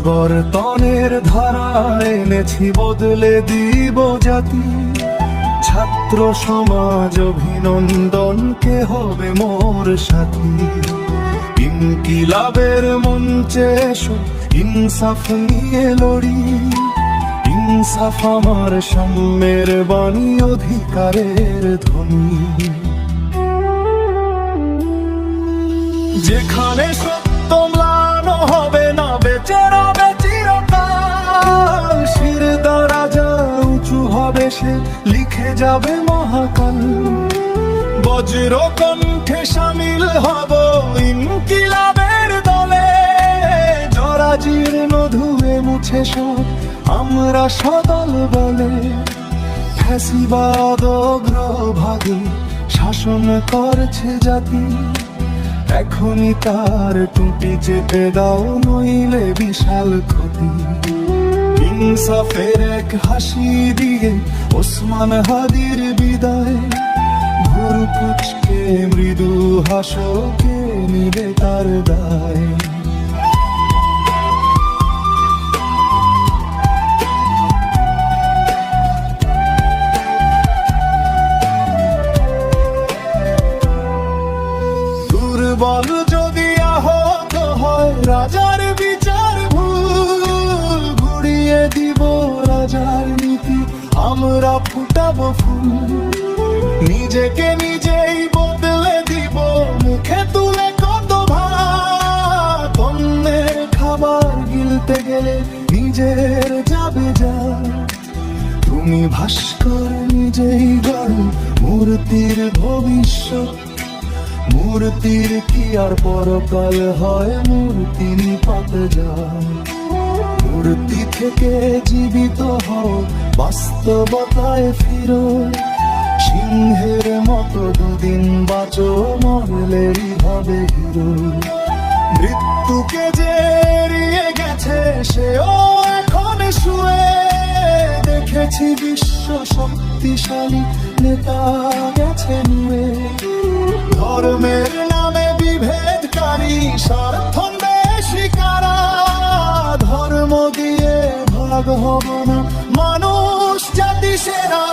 পরিবর্তনের ধারা এনেছি, বদলে দিব জাতি। ছাত্র সমাজ অভিনন্দন, কে হবে মোর সাথী। ইনকিলাবের মঞ্চে এসো, ইনসাফ নিয়ে লড়ি। ইনসাফ আমার সাম্যের বাণী, অধিকারের ধ্বনি। যেখানে সত্য ম্লান হবে না, বেঁচে রবে চিরকাল। শির দ্বারা যা উঁচু হবে, সে লিখে যাবে মহাকাল। বজ্র কণ্ঠে সামিল হব ইনকিলাবের দলে। জরাজীর্ণ ধুয়ে মুছে সব আমরা সদল বলে। ফ্যাসিবাদ অগ্রভাগে শাসন করছে জাতি। এখনই তার টুটি চেপে দাও, নইলে বিশাল ক্ষতি। ইনসাফের এক হাসি দিয়ে ওসমান হাদির বিদায়। ভোর কুচকে মৃদু হাসো, কে নিবে তার দায়। দুর্বল যদি আহত হয়, রাজার বিচার ভুল। ঘুরিয়ে দিব রাজার নীতি, আমরা ফুটাবো ফুল। নিজেকে নিজেই বদলে দিব, মুখে তুলে কত ভাত। অন্যের খাবার গিলতে গেলে নিজের যাবে যা। তুমি ভাস্কর নিজেই গড়ো মূর্তির ভবিষ্যৎ। মূর্তির কি আর পরকাল হয়, মূর্তি নিপাতে যায়। মূর্তি থেকে জীবিত হও, বাস্তবতায় ফিরো। সিংহের মতো দুদিন বাঁচো, মরলেই হবে হিরো। মৃত্যুকে যে এড়িয়ে গেছে, সেও এখন শুয়ে। দেখেছি বিশ্ব শক্তিশালী নেতা গেছে নুয়ে। ধর্মের নামে বিভেদকারী স্বার্থ বেশি কারা। ধর্ম দিয়ে ভাগ হব না, মানুষ জাতি সেরা।